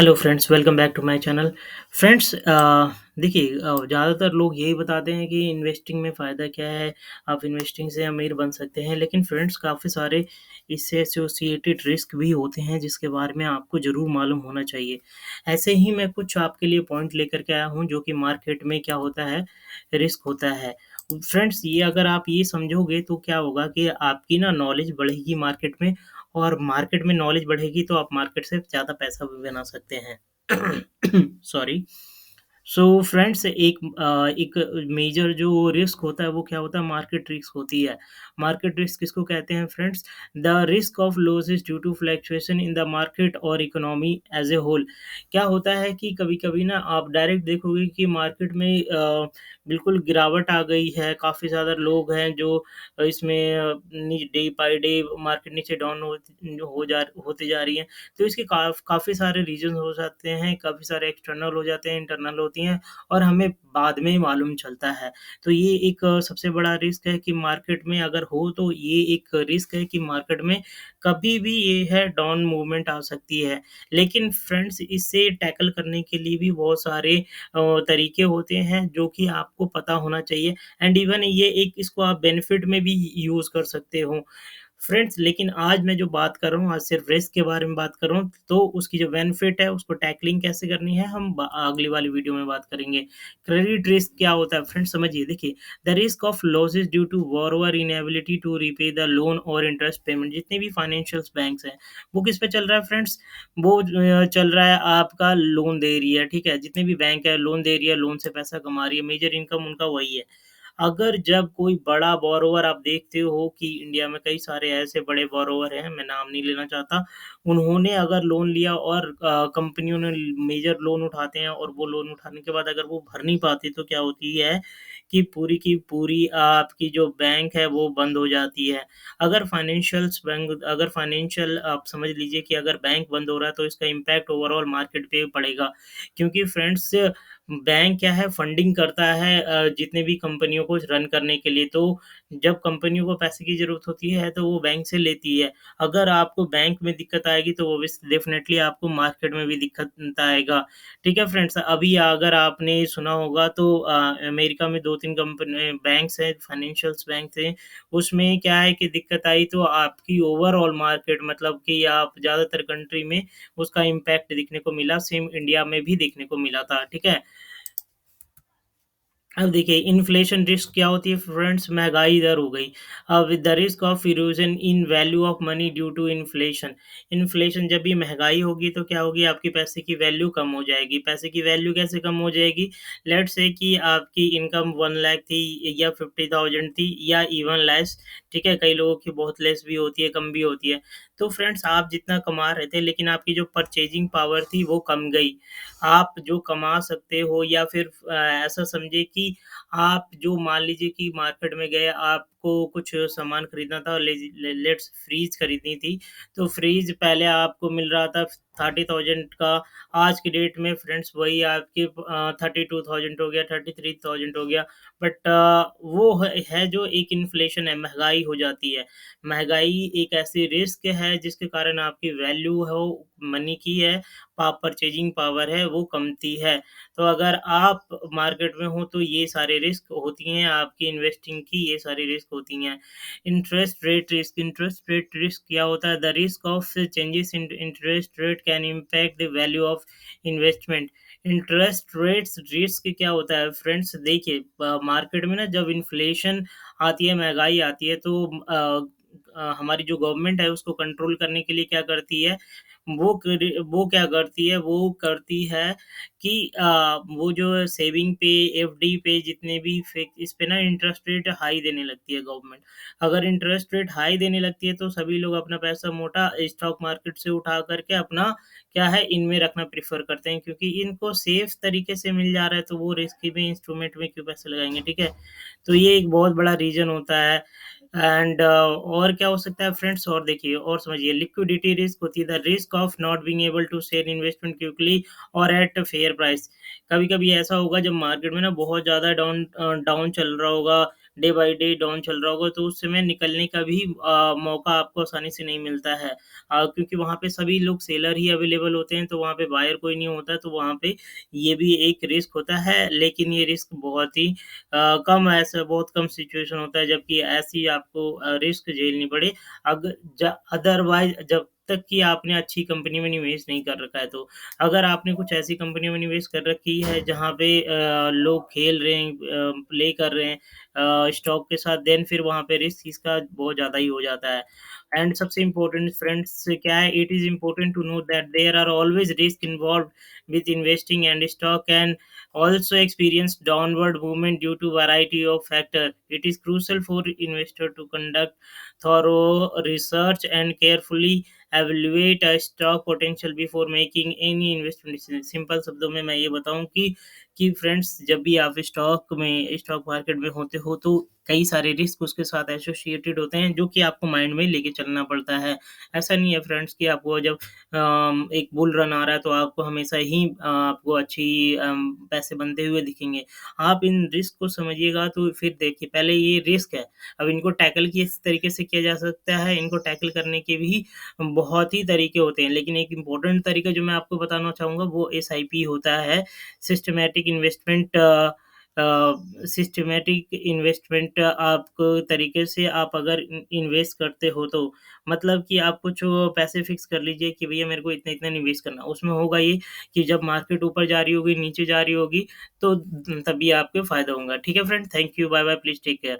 Hello friends, welcome back to my channel. Friends, देखिए, ज़्यादातर लोग यही बताते हैं कि इन्वेस्टिंग में फ़ायदा क्या है, आप इन्वेस्टिंग से अमीर बन सकते हैं। लेकिन फ्रेंड्स, काफ़ी सारे इससे एसोसिएटेड रिस्क भी होते हैं जिसके बारे में आपको ज़रूर मालूम होना चाहिए। ऐसे ही मैं कुछ आपके लिए पॉइंट लेकर के आया हूँ जो कि मार्केट में क्या होता है, रिस्क होता है। फ्रेंड्स, ये अगर आप ये समझोगे तो क्या होगा कि आपकी ना नॉलेज बढ़ेगी मार्केट में, और मार्केट में नॉलेज बढ़ेगी तो आप मार्केट से ज़्यादा पैसा भी बना सकते हैं। सॉरी। सो फ्रेंड्स, एक मेजर जो रिस्क होता है वो क्या होता है, मार्केट रिस्क होती है। मार्केट रिस्क किसको कहते हैं friends? The risk of losses due to fluctuation in the market और इकोनॉमी एज ए होल। क्या होता है कि कभी-कभी ना आप डायरेक्ट देखोगे कि मार्केट में बिल्कुल गिरावट आ गई है, काफ़ी ज़्यादा लोग हैं जो इसमें डे बाय डे मार्केट नीचे डाउन होते जा रही है। तो इसके काफ़ी सारे रीज़न हो जाते हैं, काफ़ी सारे एक्सटर्नल हो जाते हैं, इंटरनल होती हैं, और हमें बाद में ही मालूम चलता है। तो ये एक सबसे बड़ा रिस्क है कि मार्केट में अगर हो तो ये एक रिस्क है कि मार्केट में कभी भी ये है डाउन मूवमेंट आ सकती है। लेकिन फ्रेंड्स, इसे टैकल करने के लिए भी बहुत सारे तरीके होते हैं जो कि आपको पता होना चाहिए, एंड इवन ये एक इसको आप बेनिफिट में भी यूज़ कर सकते हो। फ्रेंड्स, लेकिन आज मैं जो बात कर रहा हूँ, आज सिर्फ़ रिस्क के बारे में बात कर रहा हूँ, तो उसकी जो बेनिफिट है, उसको टैकलिंग कैसे करनी है, हम अगली वाली वीडियो में बात करेंगे। क्रेडिट रिस्क क्या होता है फ्रेंड्स, समझिए। देखिए, the risk of losses due to borrower inability to repay the loan और इंटरेस्ट पेमेंट। जितने भी फाइनेंशियल बैंक्स हैं, वो किस पे चल रहा है फ्रेंड्स? वो चल रहा है, आपका लोन दे रही है, ठीक है? जितने भी बैंक है, लोन दे रही है, लोन से पैसा कमा रही है, मेजर इनकम उनका वही है। अगर जब कोई बड़ा बोरोवर आप देखते हो कि इंडिया में कई सारे ऐसे बड़े बोरोवर हैं, मैं नाम नहीं लेना चाहता, उन्होंने अगर लोन लिया और कंपनियों ने मेजर लोन उठाते हैं, और वो लोन उठाने के बाद अगर वो भर नहीं पाते तो क्या होती है कि पूरी की पूरी आपकी जो बैंक है वो बंद हो जाती है। अगर फाइनेंशियल आप समझ लीजिए कि अगर बैंक बंद हो रहा है तो इसका इम्पैक्ट ओवरऑल मार्केट पे पड़ेगा। क्योंकि फ्रेंड्स, बैंक क्या है, फंडिंग करता है जितने भी कंपनियों को रन करने के लिए। तो जब कंपनियों को पैसे की ज़रूरत होती है तो वो बैंक से लेती है। अगर आपको बैंक में दिक्कत आएगी तो ऑब्वियस डेफ़िनेटली आपको मार्केट में भी दिक्कत आएगा। ठीक है फ्रेंड्स? अभी अगर आपने सुना होगा तो अमेरिका में 2-3 बैंक्स हैं, फाइनेंशियल्स बैंक थे। उसमें क्या है कि दिक्कत आई तो आपकी ओवरऑल मार्केट, मतलब कि आप ज़्यादातर कंट्री में उसका इम्पैक्ट देखने को मिला। सेम इंडिया में भी देखने को मिला था। ठीक है? अब देखिए, इन्फ्लेशन रिस्क क्या होती है फ्रेंड्स? महँगाई इधर हो गई। अब the risk of erosion in value of money due to inflation. Inflation जब भी महँगाई होगी तो क्या होगी, आपके पैसे की वैल्यू कम हो जाएगी। पैसे की वैल्यू कैसे कम हो जाएगी? लेट्स से कि आपकी इनकम 1 लाख थी या 50,000 थी या इवन लेस, ठीक है? कई लोगों की बहुत लेस भी होती है, कम भी होती है। तो फ्रेंड्स, आप जितना कमा रहे थे, लेकिन आपकी जो परचेज़िंग पावर थी वो कम गई। आप जो कमा सकते हो, या फिर ऐसा समझिए कि आप जो मान लीजिए कि मार्केट में गए, आपको कुछ सामान खरीदना था, लेट्स फ्रिज खरीदनी थी, तो फ्रिज पहले आपको मिल रहा था 30,000 का, आज की डेट में फ्रेंड्स वही आपके 32,000 हो गया, 33,000 हो गया। बट वो है जो एक इन्फ्लेशन है, महँगाई हो जाती है। महँगाई एक ऐसी रिस्क है जिसके कारण आपकी वैल्यू है वो मनी की है, परचेजिंग पावर है वो कमती है। तो अगर आप मार्केट में हो तो ये सारे रिस्क होती हैं, आपकी इन्वेस्टिंग की ये सारी रिस्क होती हैं। इंटरेस्ट रेट रिस्क क्या होता है? The risk of changes in interest rate can impact the value of investment. Interest rates risk क्या होता है फ्रेंड्स? देखिए, मार्केट में ना जब इन्फ्लेशन आती है, महँगाई आती है, तो हमारी जो गवर्नमेंट है उसको कंट्रोल करने के लिए क्या करती है, वो करती है कि वो जो सेविंग पे, एफडी पे, जितने भी इस पे ना इंटरेस्ट रेट हाई देने लगती है गवर्नमेंट। अगर इंटरेस्ट रेट हाई देने लगती है तो सभी लोग अपना पैसा मोटा स्टॉक मार्केट से उठा करके अपना क्या है, इनमें रखना प्रेफ़र करते हैं, क्योंकि इनको सेफ तरीके से मिल जा रहा है, तो वो रिस्की में इंस्ट्रूमेंट में क्यों पैसे लगाएँगे, ठीक है? तो ये एक बहुत बड़ा रीज़न होता है। एंड और क्या हो सकता है फ्रेंड्स, और देखिए और समझिए, लिक्विडिटी रिस्क होती है the risk of not being able to sell investment quickly और एट फेयर प्राइस। कभी-कभी ऐसा होगा जब मार्केट में ना बहुत ज़्यादा डाउन चल रहा होगा, डे बाय डे डाउन चल रहा होगा, तो उस समय निकलने का भी मौका आपको आसानी से नहीं मिलता है। क्योंकि वहाँ पे सभी लोग सेलर ही अवेलेबल होते हैं, तो वहाँ पे बायर कोई नहीं होता, तो वहाँ पे ये भी एक रिस्क होता है, लेकिन ये रिस्क बहुत ही कम, ऐसा बहुत कम सिचुएशन होता है, जबकि ऐसी आपको रिस्क झेलनी पड़े, अग ज अदरवाइज़ जब तक कि आपने अच्छी कंपनी में निवेश नहीं कर रखा है तो। अगर आपने कुछ ऐसी कंपनी में निवेश कर रखी है जहाँ पे लोग खेल रहे हैं, प्ले कर रहे हैं स्टॉक के साथ, देन फिर वहाँ पे रिस्क इसका बहुत ज़्यादा ही हो जाता है। एंड सबसे इम्पोर्टेंट फ्रेंड्स क्या है, it is important to know that there are always risk involved with investing, and stock can also experience downward movement due to variety of factor. It is crucial for investor to conduct thorough research and carefully evaluate a stock potential before making any investment decision. Simple शब्दों में मैं ये बताऊं कि friends, जब भी आप stock market में होते हो, तो कई सारे रिस्क उसके साथ एसोसिएटेड होते हैं, जो कि आपको माइंड में लेके चलना पड़ता है। ऐसा नहीं है फ्रेंड्स कि आपको जब एक बुल रन आ रहा है तो आपको हमेशा ही आपको अच्छी पैसे बनते हुए दिखेंगे। आप इन रिस्क को समझिएगा, तो फिर देखिए, पहले ये रिस्क है, अब इनको टैकल किस तरीके से किया जा सकता है, इनको टैकल करने के भी बहुत ही तरीके होते हैं, लेकिन एक इम्पोर्टेंट तरीका जो मैं आपको बताना चाहूँगा वो एसआईपी होता है। सिस्टमैटिक इन्वेस्टमेंट सिस्टमैटिक इन्वेस्टमेंट आपको तरीके से आप अगर इन्वेस्ट करते हो, तो मतलब कि आप कुछ पैसे फिक्स कर लीजिए कि भैया मेरे को इतना-इतना निवेश करना है। उसमें होगा ये कि जब मार्केट ऊपर जा रही होगी, नीचे जा रही होगी, तो तभी आपको फ़ायदा होगा। ठीक है friend, thank you, bye bye, please take care.